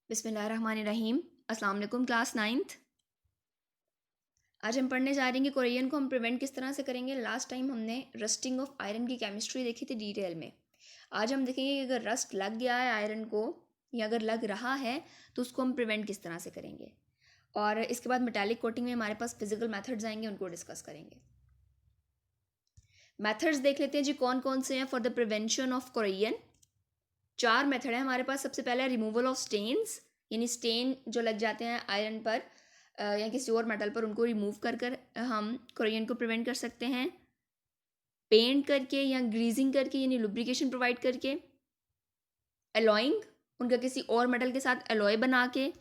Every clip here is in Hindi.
बिस्मिल्लाहिर्रहमानिर्रहीम। अस्सलाम वालेकुम क्लास 9th। आज हम पढ़ने जा रहे हैं कि कोरियन को हम प्रिवेंट किस तरह से करेंगे। लास्ट टाइम हमने रस्टिंग ऑफ आयरन की केमिस्ट्री देखी थी डिटेल में। आज हम देखेंगे कि अगर रस्ट लग गया है आयरन को या अगर लग रहा है तो उसको हम प्रिवेंट किस तरह से करेंगे। और इसके बाद मेटालिक कोटिंग में हमारे पास फिजिकल मेथड्स आएंगे, उनको डिस्कस करेंगे। मेथड्स देख लेते हैं जी कौन कौन से हैं for the prevention of Korean. 4 method है हमारे पास। सबसे पहले रिमूवल ऑफ स्टेन्स, यानी स्टेन जो लग जाते हैं आयरन पर या किसी और मेटल पर, उनको रिमूव कर कर हम कोरियन को प्रिवेंट कर सकते हैं। पेंट करके या ग्रीजिंग करके, यानी लुब्रिकेशन प्रोवाइड करके। एलॉइंग, उनका किसी और मेटल के साथ एलॉय बना के।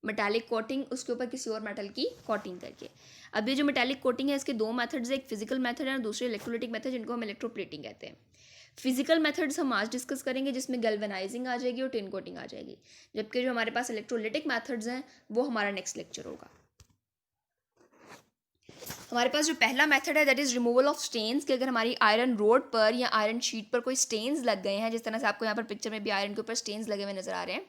मेटालिक कोटिंग, उसके ऊपर किसी और मेटल की कोटिंग करके। अब ये जो मेटालिक कोटिंग है इसके 2 मेथड्स है, एक फिजिकल मेथड है और दूसरे इलेक्ट्रोलिटिक मेथड, जिनको हम इलेक्ट्रोप्लेटिंग कहते हैं। फिजिकल मेथड्स हम आज डिस्कस करेंगे, जिसमें गैल्वेनाइजिंग आ जाएगी और टिन कोटिंग आ जाएगी। जबकि जो हमारे पास इलेक्ट्रोलिटिक मेथड्स हैं वो हमारा नेक्स्ट लेक्चर होगा। हमारे पास जो पहला मेथड है that is removal of stains, कि अगर हमारी आयरन रोड पर या आयरन शीट पर कोई स्टेन्स लग गए हैं, जिस तरह से आपको यहाँ पर पिक्चर में भी आयरन के ऊपर स्टेन्स लगे हुए नजर आ रहे हैं,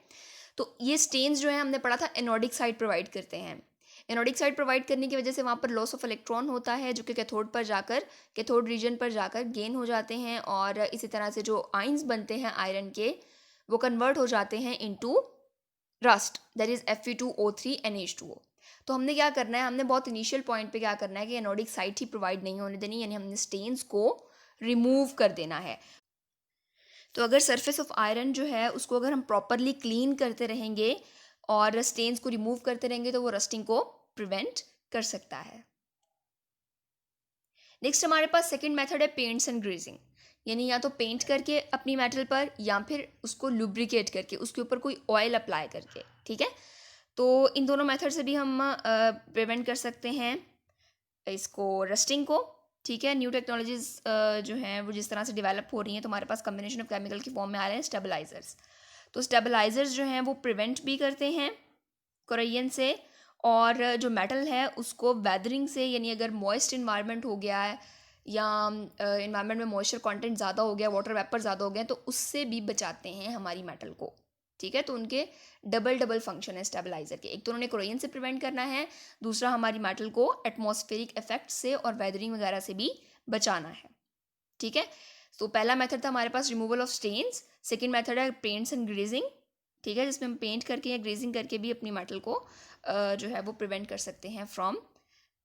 तो ये स्टेन्स जो है हमने पढ़ा था एनोडिक साइड प्रोवाइड करते हैं। एनोडिक साइड प्रोवाइड करने की वजह से वहाँ पर लॉस ऑफ इलेक्ट्रॉन होता है, जो कि कैथोड पर जाकर, कैथोड रीजन पर जाकर गेन हो जाते हैं, और इसी तरह से जो आइंस बनते हैं आयरन के वो कन्वर्ट हो जाते हैं into rust, that is Fe2O3NH2O। तो हमने क्या करना है, हमने बहुत इनिशियल पॉइंट पे क्या करना है कि एनोडिक साइड ही प्रोवाइड नहीं होने देनी, यानी हमने स्टेन्स को रिमूव कर देना है। तो अगर सरफेस ऑफ आयरन जो है उसको अगर हम प्रॉपरली क्लीन करते रहेंगे और स्टेन्स को रिमूव करते रहेंगे तो वो रस्टिंग को प्रिवेंट कर सकता है। नेक्स्ट हमारे पास सेकंड मेथड है पेंट्स एंड ग्रीजिंग, यानी या तो पेंट करके अपनी मेटल पर या फिर उसको लुब्रिकेट करके उसके ऊपर कोई ऑयल अप्लाई करके। ठीक है, तो इन दोनों मेथड से भी हम प्रिवेंट कर सकते हैं इसको, रस्टिंग को। ठीक है, न्यू टेक्नोलॉजीज जो हैं वो जिस तरह से डेवलप हो रही हैं, तो हमारे पास कम्बिनेशन ऑफ केमिकल की फॉर्म में आ रहे हैं स्टेबलाइजर्स। तो स्टेबलाइजर्स जो हैं वो प्रिवेंट भी करते हैं कोरियन से, और जो मेटल है उसको वेदरिंग से, यानी अगर मॉइस्ट इन्वायरमेंट हो गया है या इन्वायरमेंट में मॉइस्चर कंटेंट ज़्यादा हो गया, वाटर वेपर ज़्यादा हो गया, तो उससे भी बचाते हैं हमारी मेटल को। ठीक है, तो उनके डबल फंक्शन है स्टेबलाइजर के। एक तो उन्होंने कोरियन से प्रिवेंट करना है, दूसरा हमारी मेटल को एटमॉस्फेरिक इफेक्ट से और वेदरिंग वगैरह से भी बचाना है। ठीक है, तो पहला मेथड था हमारे पास removal of stains, second method है पेंट्स एंड ग्रीजिंग। ठीक है, जिसमें हम पेंट करके या ग्रीजिंग करके भी अपनी मेटल को जो है वो प्रिवेंट कर सकते हैं from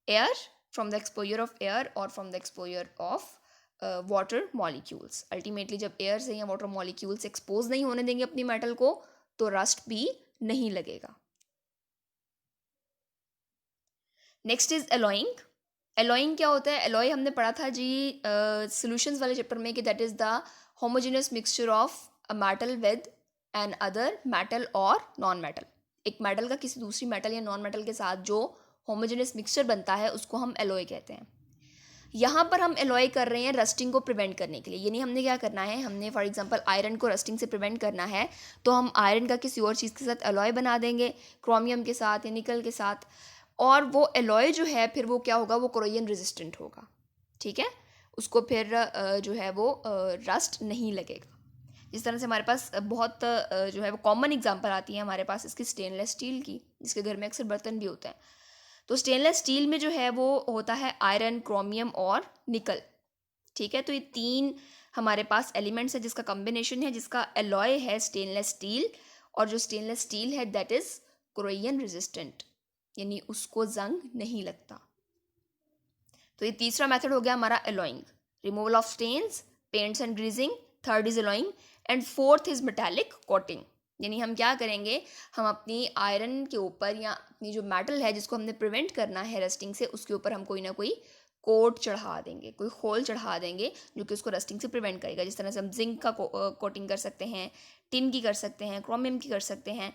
air, from the exposure of air और from the exposure of water molecules. Ultimately जब एयर से या वाटर मॉलिक्यूल्स एक्सपोज नहीं होने देंगे अपनी मेटल को तो रस्ट भी नहीं लगेगा। Next is alloying. एलॉइंग क्या होता है? एलॉय हमने पढ़ा था जी सॉल्यूशंस वाले चैप्टर में कि that is the homogeneous mixture of a metal with another metal or non metal. एक मेटल का किसी दूसरी मेटल या नॉन मेटल के साथ जो होमोजेनियस मिक्सचर बनता है उसको हम एलॉय कहते हैं। यहाँ पर हम एलॉय कर रहे हैं रस्टिंग को प्रिवेंट करने के लिए, यानी हमने क्या करना है, हमने फॉर एग्जांपल आयरन को रस्टिंग से प्रिवेंट करना है तो हम आयरन का किसी और चीज़ के साथ एलॉय बना देंगे, क्रोमियम के साथ या निकल के साथ, और वो एलॉय जो है फिर वो क्या होगा, वो कोरोजन रेजिस्टेंट होगा। ठीक है, उसको फिर जो है वो रस्ट नहीं लगेगा। जिस तरह से हमारे पास बहुत जो है वो कॉमन एग्जांपल आती है हमारे पास इसकी स्टेनलेस स्टील की, जिसके घर में अक्सर बर्तन भी होते हैं। तो स्टेनलेस स्टील में जो है वो होता है आयरन, क्रोमियम और निकल। ठीक है, तो ये 3 हमारे पास एलिमेंट्स है जिसका कॉम्बिनेशन है, जिसका एलॉय है स्टेनलेस स्टील, और जो स्टेनलेस स्टील है दैट इज कोरोजन रेजिस्टेंट, यानी उसको जंग नहीं लगता। तो ये तीसरा मेथड हो गया हमारा alloying, removal of stains, paints and greasing. Third is alloying and fourth is metallic coating, यानी हम क्या करेंगे, हम अपनी आयरन के ऊपर या अपनी जो मेटल है जिसको हमने प्रिवेंट करना है रस्टिंग से, उसके ऊपर हम कोई ना कोई कोट चढ़ा देंगे, कोई होल चढ़ा देंगे जो कि उसको रस्टिंग से प्रिवेंट करेगा। जिस तरह से हम जिंक का कोटिंग कर सकते हैं, टिन की कर सकते हैं, क्रोमियम की कर सकते हैं।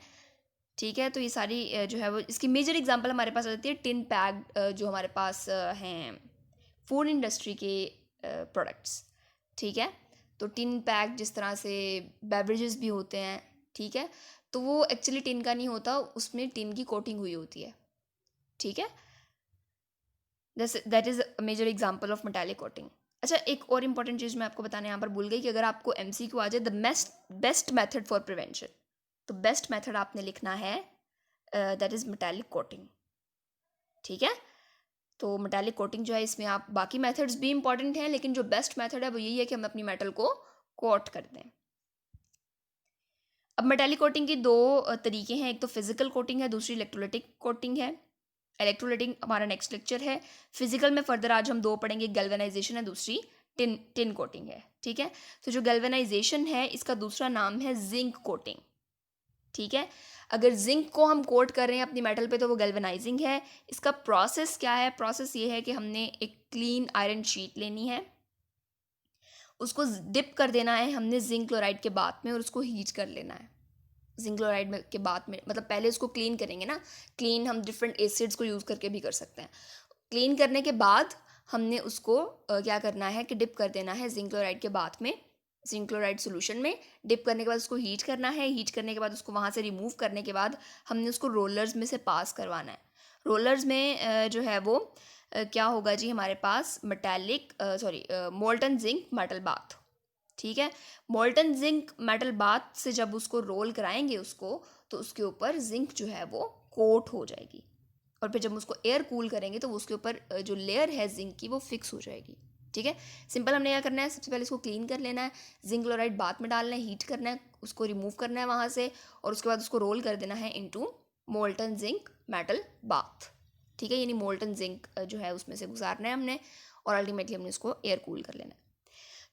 ठीक है, तो ये सारी जो है वो इसकी मेजर एग्जांपल हमारे पास आ जाती है टिन पैक जो हमारे पास हैं फूड इंडस्ट्री के प्रोडक्ट्स। ठीक है, तो टिन पैक जिस तरह से बेवरेजेस भी होते हैं, ठीक है, तो वो एक्चुअली टिन का नहीं होता, उसमें टिन की कोटिंग हुई होती है। ठीक है, that is a major example of metallic coating. अच्छा, एक और इंपॉर्टेंट चीज़ मैं आपको बताने यहाँ पर भूल गई कि अगर आपको MCQ आ जाए the best method for prevention, तो बेस्ट मेथड आपने लिखना है दैट इज़ मेटालिक कोटिंग, ठीक है। तो मेटालिक कोटिंग जो है, इसमें आप बाकी मेथड्स भी इंपॉर्टेंट हैं, लेकिन जो बेस्ट मेथड है वो यही है कि हम अपनी मेटल को कोट कर दें। अब मेटालिक कोटिंग की दो तरीके हैं, एक तो फिजिकल कोटिंग है, दूसरी इलेक्ट्रोलाइटिक कोटिंग है। इलेक्ट्रोलाइटिक हमारा नेक्स्ट लेक्चर है। फिजिकल में फर्दर आज हम दो पढ़ेंगे, गैल्वेनाइजेशन है, दूसरी टिन कोटिंग है, ठीक है। तो जो गैल्वेनाइजेशन है इसका दूसरा नाम है जिंक कोटिंग, ठीक है। अगर जिंक को हम कोट कर रहे हैं अपनी मेटल पे तो वो गैल्वेनाइजिंग है। इसका प्रोसेस क्या है? प्रोसेस ये है कि हमने एक क्लीन आयरन शीट लेनी है, उसको डिप कर देना है हमने जिंक क्लोराइड के बाद में, और उसको हीट कर लेना है जिंक क्लोराइड में के बाद में, मतलब पहले उसको क्लीन करेंगे ना। क्लीन हम डिफरेंट एसिड्स को यूज़ करके भी कर सकते हैं। क्लीन करने के बाद हमने उसको क्या करना है कि डिप कर देना है जिंक क्लोराइड के बाद में, जिंक क्लोराइड सोल्यूशन में। डिप करने के बाद उसको हीट करना है, हीट करने के बाद उसको वहाँ से रिमूव करने के बाद हमने उसको रोलर्स में से पास करवाना है। रोलर्स में जो है वो क्या होगा जी, हमारे पास मोल्टन जिंक मेटल बाथ, ठीक है। मोल्टन जिंक मेटल बाथ से जब उसको रोल कराएंगे उसको, तो उसके ऊपर जिंक जो है वो कोट हो जाएगी, और फिर जब उसको एयर कूल करेंगे तो उसके ऊपर जो लेयर है जिंक की वो फिक्स हो जाएगी, ठीक है। सिंपल हमने क्या करना है, सबसे पहले इसको क्लीन कर लेना है, जिंक क्लोराइड बाथ में डालना है, हीट करना है, उसको रिमूव करना है वहाँ से, और उसके बाद उसको रोल कर देना है into molten zinc metal bath, ठीक है। यानी मोल्टन जिंक जो है उसमें से गुजारना है हमने, और अल्टीमेटली हमने उसको एयर कूल कर लेना है।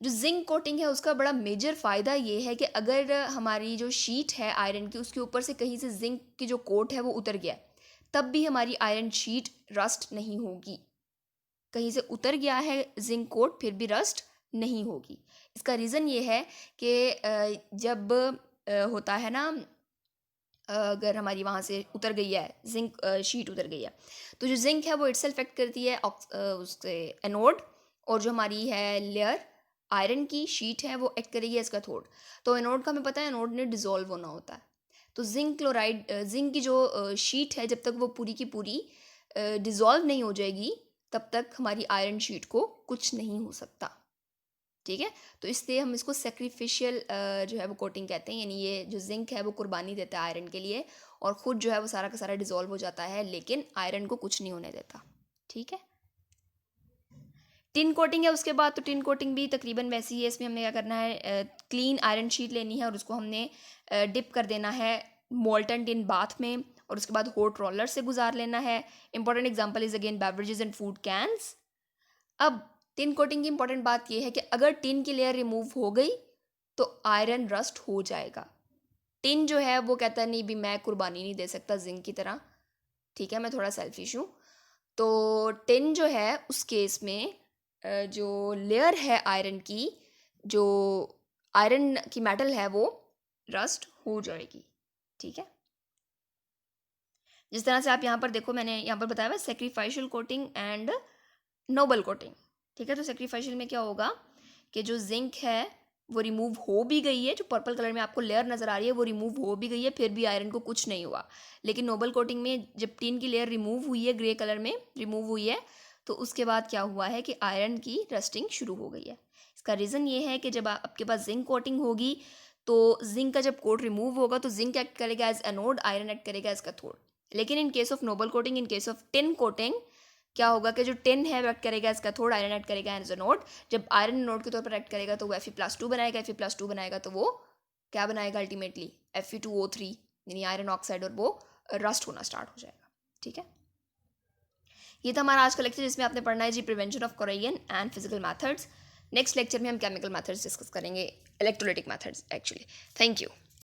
जो जिंक कोटिंग है उसका बड़ा मेजर फ़ायदा ये है कि अगर हमारी जो शीट है आयरन की, उसके ऊपर से कहीं से जिंक की जो कोट है वो उतर गया, तब भी हमारी आयरन शीट रस्ट नहीं होगी। कहीं से उतर गया है जिंक कोट फिर भी रस्ट नहीं होगी। इसका रीज़न ये है कि जब होता है ना, अगर हमारी वहाँ से उतर गई है जिंक शीट उतर गई है, तो जो जिंक है वो इटसेल्फ एक्ट करती है उससे एनोड, और जो हमारी है लेयर आयरन की शीट है वो एक्ट करेगी एज कैथोड। तो एनोड का हमें पता है एनोड ने डिजोल्व होना होता है, तो जिंक क्लोराइड जिंक की जो शीट है जब तक वो पूरी की पूरी डिजोल्व नहीं हो जाएगी तब तक हमारी आयरन शीट को कुछ नहीं हो सकता, ठीक है। तो इसलिए हम इसको सेक्रीफिशियल जो है वो कोटिंग कहते हैं, यानी ये जो जिंक है वो कुर्बानी देता है आयरन के लिए, और ख़ुद जो है वो सारा का सारा डिजोल्व हो जाता है, लेकिन आयरन को कुछ नहीं होने देता, ठीक है। टिन कोटिंग है उसके बाद, तो टिन कोटिंग भी तकरीबन वैसी ही है। इसमें हमने क्या करना है, क्लीन आयरन शीट लेनी है और उसको हमने डिप कर देना है मोल्टन टिन बाथ में, और उसके बाद हॉट रोलर से गुजार लेना है। Important example is again beverages and food cans. अब टिन कोटिंग की इंपॉर्टेंट बात यह है कि अगर टिन की लेयर रिमूव हो गई तो आयरन रस्ट हो जाएगा। टिन जो है वो कहता है नहीं भी मैं कुर्बानी नहीं दे सकता जिंक की तरह, ठीक है, मैं थोड़ा सेल्फिश हूँ। तो टिन जो है उस केस में जो लेयर है आयरन की, जो आयरन की मेटल है वो रस्ट हो जाएगी, ठीक है। जिस तरह से आप यहाँ पर देखो, मैंने यहाँ पर बताया हुआ सेक्रीफाइशियल कोटिंग एंड नोबल कोटिंग, ठीक है। तो सेक्रीफाइशियल में क्या होगा कि जो जिंक है वो रिमूव हो भी गई है, जो पर्पल कलर में आपको लेयर नज़र आ रही है वो रिमूव हो भी गई है, फिर भी आयरन को कुछ नहीं हुआ। लेकिन नोबल कोटिंग में जब टिन की लेयर रिमूव हुई है, ग्रे कलर में रिमूव हुई है, तो उसके बाद क्या हुआ है कि आयरन की रस्टिंग शुरू हो गई है। इसका रीज़न ये है कि जब आपके पास जिंक कोटिंग होगी तो जिंक का जब कोट रिमूव होगा तो जिंक एक्ट करेगा एज एनोड, आयरन एक्ट करेगा एज कैथोड। लेकिन in case of noble coating, in case of tin coating, क्या होगा कि जो टिन है वो एक्ट करेगा एज कैथोड, आयरन एक्ट करेगा एज एनोड। जब आयरन एनोड के तौर पर एक्ट करेगा तो वो Fe+2 बनाएगा, Fe+2 बनाएगा तो वो क्या बनाएगा अल्टीमेटली Fe2O3 यानी आयरन ऑक्साइड, और वो रस्ट होना स्टार्ट हो जाएगा, ठीक है। ये था हमारा आज का लेक्चर जिसमें आपने पढ़ना है जी prevention of corrosion and physical methods. Next lecture में हम केमिकल मैथड्स डिस्कस करेंगे, electrolytic methods actually. Thank you.